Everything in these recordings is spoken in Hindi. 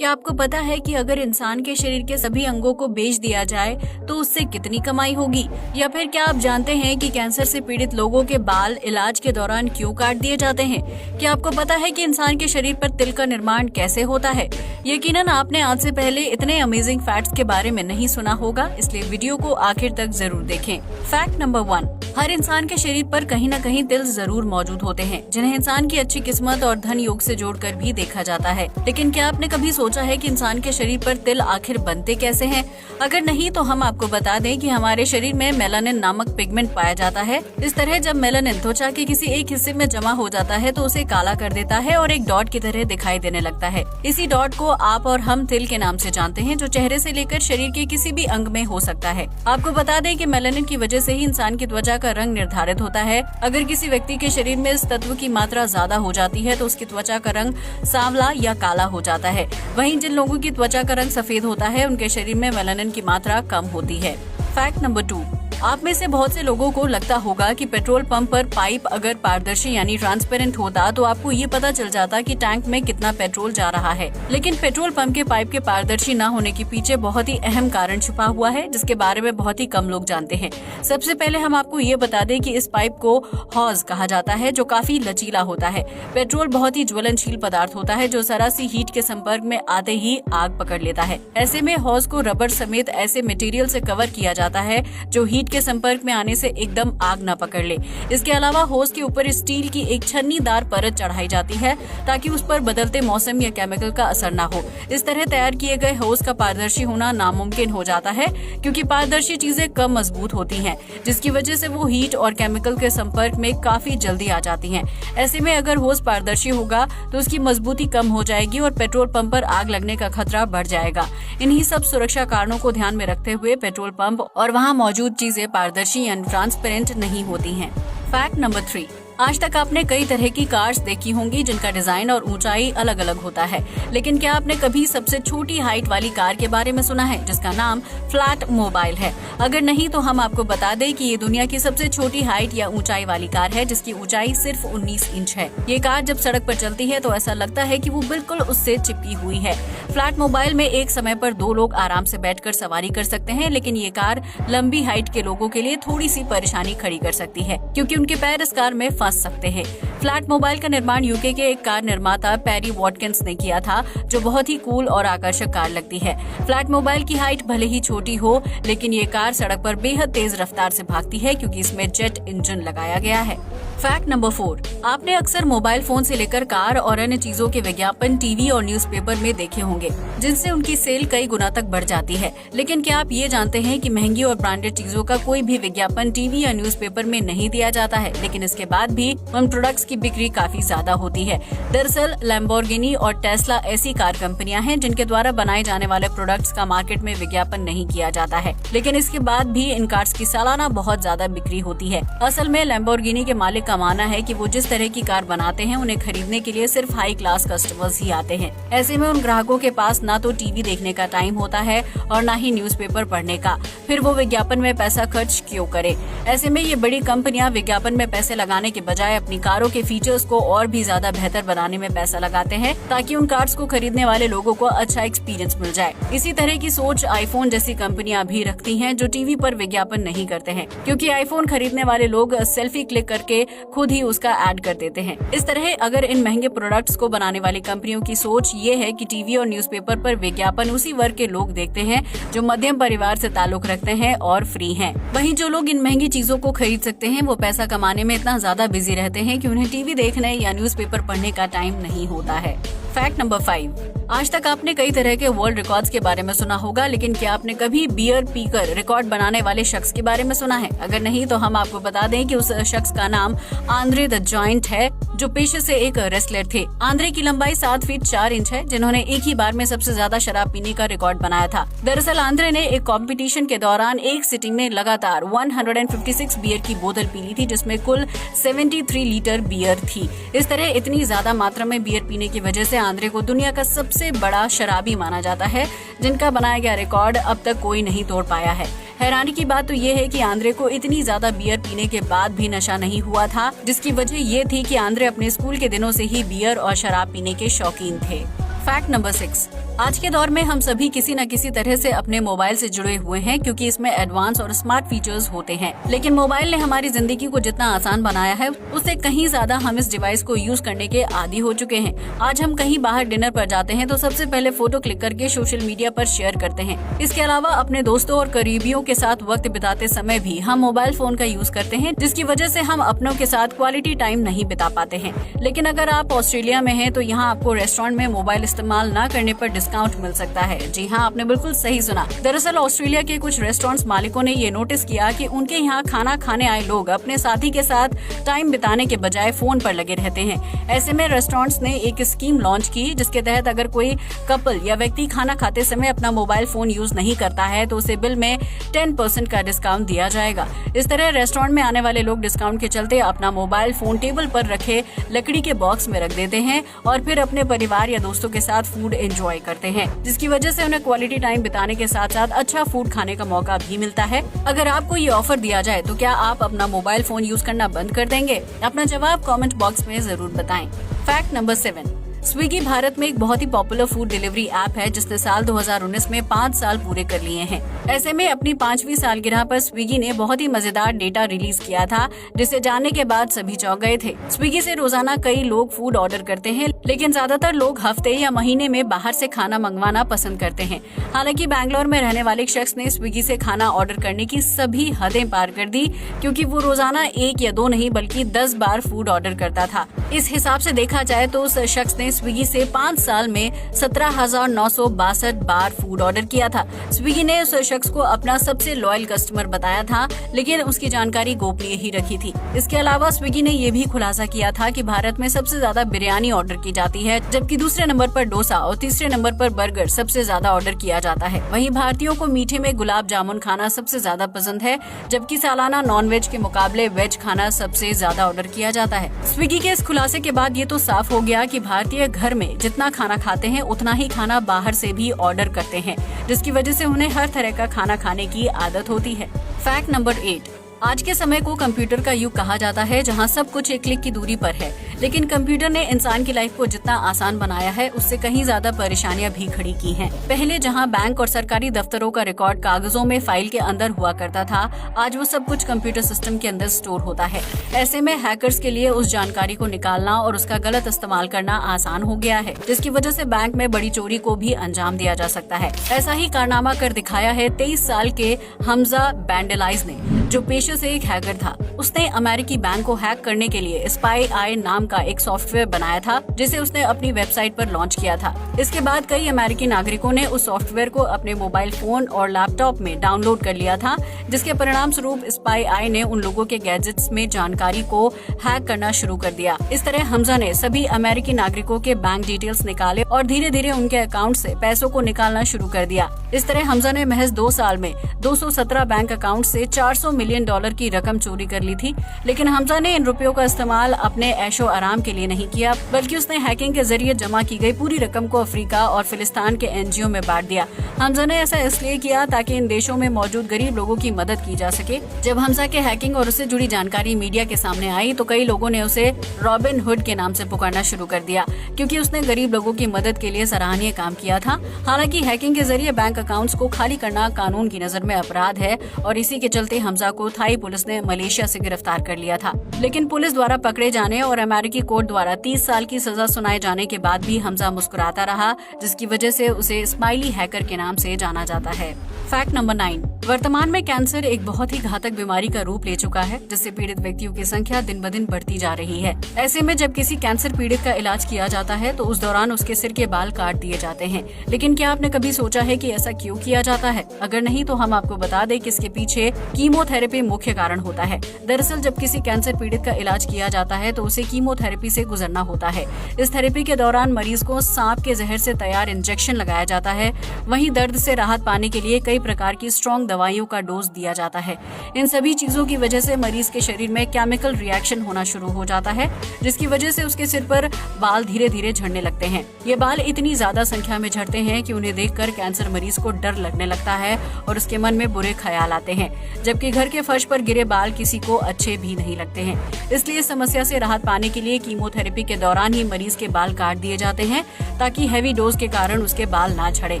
क्या आपको पता है कि अगर इंसान के शरीर के सभी अंगों को बेच दिया जाए तो उससे कितनी कमाई होगी? या फिर क्या आप जानते हैं कि कैंसर से पीड़ित लोगों के बाल इलाज के दौरान क्यों काट दिए जाते हैं? क्या आपको पता है कि इंसान के शरीर पर तिल का निर्माण कैसे होता है? यकीनन आपने आज से पहले इतने अमेजिंग फैक्ट्स के बारे में नहीं सुना होगा, इसलिए वीडियो को आखिर तक जरूर देखें। फैक्ट नंबर 1, हर इंसान के शरीर पर कहीं न कहीं तिल जरूर मौजूद होते हैं, जिन्हें इंसान की अच्छी किस्मत और धन योग से जोड़कर भी देखा जाता है। लेकिन क्या आपने कभी सोचा है कि इंसान के शरीर पर तिल आखिर बनते कैसे हैं? अगर नहीं तो हम आपको बता दें कि हमारे शरीर में मेलानिन नामक पिगमेंट पाया जाता है। इस तरह जब मेलानिन त्वचा के किसी एक हिस्से में जमा हो जाता है तो उसे काला कर देता है और एक डॉट की तरह दिखाई देने लगता है। इसी डॉट को आप और हम तिल के नाम से जानते हैं, जो चेहरे से लेकर शरीर के किसी भी अंग में हो सकता है। आपको बता दें कि मेलानिन की वजह से ही इंसान की त्वचा का रंग निर्धारित होता है। अगर किसी व्यक्ति के शरीर में इस तत्व की मात्रा ज्यादा हो जाती है तो उसकी त्वचा का रंग सांवला या काला हो जाता है। वहीं जिन लोगों की त्वचा का रंग सफेद होता है उनके शरीर में मेलानिन की मात्रा कम होती है। फैक्ट नंबर 2, आप में से बहुत से लोगों को लगता होगा कि पेट्रोल पंप पर पाइप अगर पारदर्शी यानी ट्रांसपेरेंट होता तो आपको ये पता चल जाता कि टैंक में कितना पेट्रोल जा रहा है। लेकिन पेट्रोल पंप के पाइप के पारदर्शी न होने के पीछे बहुत ही अहम कारण छुपा हुआ है, जिसके बारे में बहुत ही कम लोग जानते हैं। सबसे पहले हम आपको ये बता दें कि इस पाइप को हॉज कहा जाता है, जो काफी लचीला होता है। पेट्रोल बहुत ही ज्वलनशील पदार्थ होता है जो जरा सी हीट के संपर्क में आते ही आग पकड़ लेता है। ऐसे में हॉज को रबर समेत ऐसे मटेरियल से कवर किया जाता है जो हीट के संपर्क में आने से एकदम आग न पकड़ ले। इसके अलावा होस के ऊपर स्टील की एक छन्नीदार परत चढ़ाई जाती है ताकि उस पर बदलते मौसम या केमिकल का असर न हो। इस तरह तैयार किए गए होस का पारदर्शी होना नामुमकिन हो जाता है, क्योंकि पारदर्शी चीजें कम मजबूत होती हैं, जिसकी वजह से वो हीट और केमिकल के संपर्क में काफी जल्दी आ जाती हैं। ऐसे में अगर होस पारदर्शी होगा तो उसकी मजबूती कम हो जाएगी और पेट्रोल पंप पर आग लगने का खतरा बढ़ जाएगा। इन्हीं सब सुरक्षा कारणों को ध्यान में रखते हुए पेट्रोल पंप और वहाँ मौजूद चीजें पारदर्शी यानी ट्रांसपेरेंट नहीं होती हैं। फैक्ट नंबर 3, आज तक आपने कई तरह की कार्स देखी होंगी जिनका डिजाइन और ऊंचाई अलग अलग होता है, लेकिन क्या आपने कभी सबसे छोटी हाइट वाली कार के बारे में सुना है जिसका नाम फ्लैट मोबाइल है? अगर नहीं तो हम आपको बता दें कि ये दुनिया की सबसे छोटी हाइट या ऊंचाई वाली कार है, जिसकी ऊंचाई सिर्फ 19 इंच है। ये कार जब सड़क पर चलती है तो ऐसा लगता है कि वो बिल्कुल उससे चिपकी हुई है। फ्लैट मोबाइल में एक समय पर 2 लोग आराम से बैठकर सवारी कर सकते हैं, लेकिन ये कार लंबी हाइट के लोगों के लिए थोड़ी सी परेशानी खड़ी कर सकती है, क्योंकि उनके पैर इस कार में सकते हैं। फ्लैट मोबाइल का निर्माण यूके के एक कार निर्माता पेरी वॉटकिंस ने किया था, जो बहुत ही कूल और आकर्षक कार लगती है। फ्लैट मोबाइल की हाइट भले ही छोटी हो, लेकिन ये कार सड़क पर बेहद तेज रफ्तार से भागती है, क्योंकि इसमें जेट इंजन लगाया गया है। फैक्ट नंबर 4, आपने अक्सर मोबाइल फोन से लेकर कार और अन्य चीजों के विज्ञापन टीवी और न्यूज़पेपर में देखे होंगे, जिनसे उनकी सेल कई गुना तक बढ़ जाती है। लेकिन क्या आप ये जानते हैं कि महंगी और ब्रांडेड चीजों का कोई भी विज्ञापन टीवी या न्यूज़पेपर में नहीं दिया जाता है, लेकिन इसके बाद भी उन प्रोडक्ट्स की बिक्री काफी ज्यादा होती है। दरअसल लैम्बोर्गिनी और टेस्ला ऐसी कार कंपनियां हैं जिनके द्वारा बनाए जाने वाले प्रोडक्ट्स का मार्केट में विज्ञापन नहीं किया जाता है, लेकिन इसके बाद भी इन कार्स की सालाना बहुत ज्यादा बिक्री होती है। असल में लैम्बोर्गिनी के मालिक का मानना है कि वो जिस तरह की कार बनाते हैं उन्हें खरीदने के लिए सिर्फ हाई क्लास कस्टमर्स ही आते हैं। ऐसे में उन ग्राहकों के पास ना तो टीवी देखने का टाइम होता है और ना ही न्यूज़पेपर पढ़ने का, फिर वो विज्ञापन में पैसा खर्च क्यों करे? ऐसे में ये बड़ी कंपनियां विज्ञापन में पैसे लगाने के बजाय अपनी कारों के फीचर्स को और भी ज्यादा बेहतर बनाने में पैसा लगाते हैं, ताकि उन कार्स को खरीदने वाले लोगों को अच्छा एक्सपीरियंस मिल जाए। इसी तरह की सोच आईफोन जैसी कंपनियां भी रखती हैं, जो टीवी पर विज्ञापन नहीं करते हैं, क्योंकि आईफोन खरीदने वाले लोग सेल्फी क्लिक करके खुद ही उसका ऐड कर देते हैं। इस तरह अगर इन महंगे प्रोडक्ट्स को बनाने वाली कंपनियों की सोच ये है कि टीवी और न्यूज़पेपर पर विज्ञापन उसी वर्ग के लोग देखते हैं जो मध्यम परिवार से ताल्लुक रखते हैं और फ्री हैं। वहीं जो लोग इन महंगी चीजों को खरीद सकते हैं वो पैसा कमाने में इतना ज्यादा बिजी रहते हैं कि उन्हें टीवी देखने या न्यूज़पेपर पढ़ने का टाइम नहीं होता है। फैक्ट नंबर 5, आज तक आपने कई तरह के वर्ल्ड रिकॉर्ड्स के बारे में सुना होगा, लेकिन क्या आपने कभी बियर पीकर रिकॉर्ड बनाने वाले शख्स के बारे में सुना है? अगर नहीं तो हम आपको बता दें कि उस शख्स का नाम आंद्रे द जॉइंट है, जो पेशे से एक रेसलर थे। आंद्रे की लंबाई 7 फीट 4 इंच है, जिन्होंने एक ही बार में सबसे ज्यादा शराब पीने का रिकॉर्ड बनाया था। दरअसल आंद्रे ने एक कंपटीशन के दौरान एक सिटिंग में लगातार 156 बियर की बोतल पी ली थी, जिसमें कुल 73 लीटर बियर थी। इस तरह इतनी ज्यादा मात्रा में बियर पीने की वजह से आंद्रे को दुनिया का सबसे बड़ा शराबी माना जाता है, जिनका बनाया गया रिकॉर्ड अब तक कोई नहीं तोड़ पाया है। हैरानी की बात तो ये है कि आंद्रे को इतनी ज्यादा बियर पीने के बाद भी नशा नहीं हुआ था, जिसकी वजह ये थी कि आंद्रे अपने स्कूल के दिनों से ही बियर और शराब पीने के शौकीन थे। Fact number 6। आज के दौर में हम सभी किसी न किसी तरह से अपने मोबाइल से जुड़े हुए हैं, क्योंकि इसमें एडवांस और स्मार्ट फीचर्स होते हैं। लेकिन मोबाइल ने हमारी जिंदगी को जितना आसान बनाया है, उससे कहीं ज्यादा हम इस डिवाइस को यूज करने के आदी हो चुके हैं। आज हम कहीं बाहर डिनर पर जाते हैं तो सबसे पहले फोटो क्लिक करके सोशल मीडिया पर शेयर करते हैं। इसके अलावा अपने दोस्तों और करीबियों के साथ वक्त बिताते समय भी हम मोबाइल फोन का यूज करते हैं, जिसकी वजह से हम अपनों के साथ क्वालिटी टाइम नहीं बिता पाते हैं। लेकिन अगर आप ऑस्ट्रेलिया में हैं तो यहाँ आपको रेस्टोरेंट में मोबाइल इस्तेमाल न करने पर डिस्काउंट मिल सकता है। जी हाँ, आपने बिल्कुल सही सुना। दरअसल ऑस्ट्रेलिया के कुछ रेस्टोरेंट्स मालिकों ने ये नोटिस किया कि उनके यहाँ खाना खाने आए लोग अपने साथी के साथ टाइम बिताने के बजाय फोन पर लगे रहते हैं। ऐसे में रेस्टोरेंट्स ने एक स्कीम लॉन्च की, जिसके तहत अगर कोई कपल या व्यक्ति खाना खाते समय अपना मोबाइल फोन यूज नहीं करता है तो उसे बिल में 10% का डिस्काउंट दिया जाएगा। इस तरह रेस्टोरेंट में आने वाले लोग डिस्काउंट के चलते अपना मोबाइल फोन टेबल पर रखे लकड़ी के बॉक्स में रख देते हैं और फिर अपने परिवार या दोस्तों के साथ फूड एंजॉय करते हैं, जिसकी वजह से उन्हें क्वालिटी टाइम बिताने के साथ साथ अच्छा फूड खाने का मौका भी मिलता है। अगर आपको ये ऑफर दिया जाए तो क्या आप अपना मोबाइल फोन यूज करना बंद कर देंगे? अपना जवाब कमेंट बॉक्स में जरूर बताएं। Fact number 7। स्विगी भारत में एक बहुत ही पॉपुलर फूड डिलीवरी ऐप है, जिसने साल 2019 में 5 साल पूरे कर लिए हैं। ऐसे में अपनी 5वीं सालगिरह पर स्विगी ने बहुत ही मजेदार डेटा रिलीज किया था, जिसे जानने के बाद सभी चौंक गए थे। स्विगी से रोजाना कई लोग फूड ऑर्डर करते हैं, लेकिन ज्यादातर लोग हफ्ते या महीने में बाहर से खाना मंगवाना पसंद करते हैं। हालांकि बैंगलोर में रहने वाले एक शख्स ने स्विगी से खाना ऑर्डर करने की सभी हदें पार कर दी, क्योंकि वो रोजाना 1 या 2 नहीं बल्कि 10 बार फूड ऑर्डर करता था। इस हिसाब से देखा जाए तो उस शख्स ने स्विगी से 5 साल में 17,962 बार फूड ऑर्डर किया था। स्विगी ने उस शख्स को अपना सबसे लॉयल कस्टमर बताया था, लेकिन उसकी जानकारी गोपनीय ही रखी थी। इसके अलावा स्विगी ने ये भी खुलासा किया था कि भारत में सबसे ज्यादा बिरयानी ऑर्डर की जाती है, जबकि दूसरे नंबर पर डोसा और तीसरे नंबर पर बर्गर सबसे ज्यादा ऑर्डर किया जाता है। वहीं भारतीयों को मीठे में गुलाब जामुन खाना सबसे ज्यादा पसंद है, जबकि सालाना नॉन-वेज के मुकाबले वेज खाना सबसे ज्यादा ऑर्डर किया जाता है। स्विगी के इस खुलासे के बाद ये तो साफ हो गया कि भारतीय घर में जितना खाना खाते हैं उतना ही खाना बाहर से भी ऑर्डर करते हैं, जिसकी वजह से उन्हें हर तरह का खाना खाने की आदत होती है। Fact number 8। आज के समय को कंप्यूटर का युग कहा जाता है, जहां सब कुछ एक क्लिक की दूरी पर है। लेकिन कंप्यूटर ने इंसान की लाइफ को जितना आसान बनाया है, उससे कहीं ज्यादा परेशानियां भी खड़ी की हैं। पहले जहां बैंक और सरकारी दफ्तरों का रिकॉर्ड कागजों में फाइल के अंदर हुआ करता था, आज वो सब कुछ कंप्यूटर सिस्टम के अंदर स्टोर होता है। ऐसे में हैकर्स के लिए उस जानकारी को निकालना और उसका गलत इस्तेमाल करना आसान हो गया है, जिसकी वजह से बैंक में बड़ी चोरी को भी अंजाम दिया जा सकता है। ऐसा ही कारनामा कर दिखाया है 23 साल के हमजा बैंडेलाइज ने, जो पेशे से एक हैकर था। उसने अमेरिकी बैंक को हैक करने के लिए स्पाई आई नाम का एक सॉफ्टवेयर बनाया था, जिसे उसने अपनी वेबसाइट पर लॉन्च किया था। इसके बाद कई अमेरिकी नागरिकों ने उस सॉफ्टवेयर को अपने मोबाइल फोन और लैपटॉप में डाउनलोड कर लिया था, जिसके परिणाम स्वरूप स्पाई आई ने उन लोगों के गैजेट्स में जानकारी को हैक करना शुरू कर दिया। इस तरह हमजा ने सभी अमेरिकी नागरिकों के बैंक डिटेल्स निकाले और धीरे धीरे उनके अकाउंट से पैसों को निकालना शुरू कर दिया। इस तरह हमजा ने महज 2 साल में 217 बैंक अकाउंट से $400 मिलियन की रकम चोरी कर ली थी। लेकिन हमजा ने इन रुपयों का इस्तेमाल अपने ऐशो आराम के लिए नहीं किया, बल्कि उसने हैकिंग के जरिए जमा की गई पूरी रकम को अफ्रीका और फिलिस्तीन के एनजीओ में बांट दिया। हमजा ने ऐसा इसलिए किया ताकि इन देशों में मौजूद गरीब लोगों की मदद की जा सके। जब हमजा के हैकिंग और उससे जुड़ी जानकारी मीडिया के सामने आई तो कई लोगों ने उसे रॉबिन हुड के नाम से पुकारना शुरू कर दिया, क्योंकि उसने गरीब लोगों की मदद के लिए सराहनीय काम किया था। हालांकि हैकिंग के जरिए बैंक अकाउंट्स को खाली करना कानून की नजर में अपराध है और इसी के चलते हमजा को थाई पुलिस ने मलेशिया से गिरफ्तार कर लिया था। लेकिन पुलिस द्वारा पकड़े जाने और अमेरिकी कोर्ट द्वारा 30 साल की सजा सुनाए जाने के बाद भी हमजा मुस्कुराता रहा, जिसकी वजह से उसे स्माइली हैकर के नाम से जाना जाता है। Fact number 9। वर्तमान में कैंसर एक बहुत ही घातक बीमारी का रूप ले चुका है, जिससे पीड़ित व्यक्तियों की संख्या दिन ब दिन बढ़ती जा रही है। ऐसे में जब किसी कैंसर पीड़ित का इलाज किया जाता है तो उस दौरान उसके सिर के बाल काट दिए जाते हैं। लेकिन क्या आपने कभी सोचा है कि ऐसा क्यों किया जाता है? अगर नहीं तो हम आपको बता दें कि इसके पीछे कीमोथेरेपी मुख्य कारण होता है। दरअसल जब किसी कैंसर पीड़ित का इलाज किया जाता है तो उसे कीमोथेरेपी से गुजरना होता है। इस थेरेपी के दौरान मरीज को सांप के जहर से तैयार इंजेक्शन लगाया जाता है। वहीं दर्द से राहत पाने के लिए कई प्रकार की स्ट्रॉन्ग दवाइयों का डोज दिया जाता है। इन सभी चीजों की वजह से मरीज के शरीर में केमिकल रिएक्शन होना शुरू हो जाता है, जिसकी वजह से उसके सिर पर बाल धीरे धीरे झड़ने लगते हैं। ये बाल इतनी ज्यादा संख्या में झड़ते हैं कि उन्हें देखकर कैंसर मरीज को डर लगने लगता है और उसके मन में बुरे ख्याल आते हैं। जबकि घर के फर्श पर गिरे बाल किसी को अच्छे भी नहीं लगते हैं। इसलिए इस समस्या से राहत पाने के लिए कीमोथेरेपी के दौरान ही मरीज के बाल काट दिए जाते हैं ताकि हैवी डोज के कारण उसके बाल ना झड़े।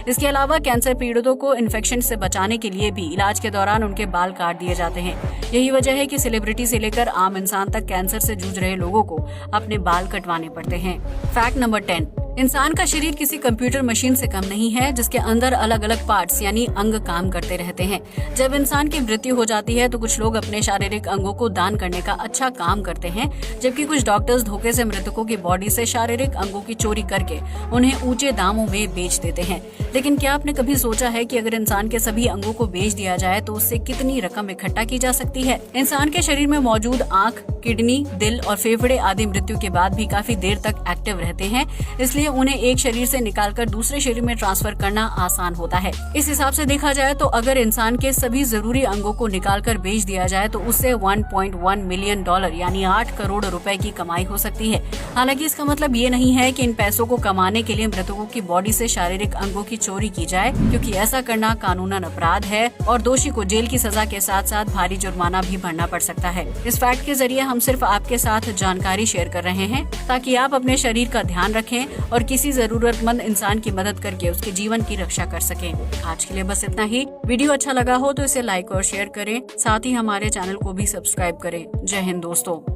इसके अलावा कैंसर पीड़ितों को इन्फेक्शन से बचाने के लिए भी इलाज के दौरान उनके बाल काट दिए जाते हैं। यही वजह है कि सेलिब्रिटी से लेकर आम इंसान तक कैंसर से जूझ रहे लोगों को अपने बाल कटवाने पड़ते हैं। फैक्ट नंबर 10, इंसान का शरीर किसी कंप्यूटर मशीन से कम नहीं है जिसके अंदर अलग अलग पार्ट्स यानी अंग काम करते रहते हैं। जब इंसान की मृत्यु हो जाती है तो कुछ लोग अपने शारीरिक अंगों को दान करने का अच्छा काम करते हैं, जबकि कुछ डॉक्टर्स धोखे से मृतकों की बॉडी से शारीरिक अंगों की चोरी करके उन्हें ऊंचे दामों में बेच देते हैं। लेकिन क्या आपने कभी सोचा है कि अगर इंसान के सभी अंगों को बेच दिया जाए तो उससे कितनी रकम इकट्ठा की जा सकती है? इंसान के शरीर में मौजूद आँख, किडनी, दिल और फेफड़े आदि मृत्यु के बाद भी काफी देर तक एक्टिव रहते हैं, इसलिए उन्हें एक शरीर से निकालकर दूसरे शरीर में ट्रांसफर करना आसान होता है। इस हिसाब से देखा जाए तो अगर इंसान के सभी जरूरी अंगों को निकालकर बेच दिया जाए तो उससे $1.1 मिलियन यानी 8 करोड़ रुपए की कमाई हो सकती है। हालांकि इसका मतलब ये नहीं है कि इन पैसों को कमाने के लिए मृतकों की बॉडी से शारीरिक अंगों की चोरी की जाए, क्योंकि ऐसा करना कानूनन अपराध है और दोषी को जेल की सजा के साथ साथ भारी जुर्माना भी भरना पड़ सकता है। इस फैक्ट के जरिए हम सिर्फ आपके साथ जानकारी शेयर कर रहे हैं ताकि आप अपने शरीर का ध्यान रखें और किसी जरूरतमंद इंसान की मदद करके उसके जीवन की रक्षा कर सकें। आज के लिए बस इतना ही। वीडियो अच्छा लगा हो तो इसे लाइक और शेयर करें, साथ ही हमारे चैनल को भी सब्सक्राइब करें। जय हिंद दोस्तों।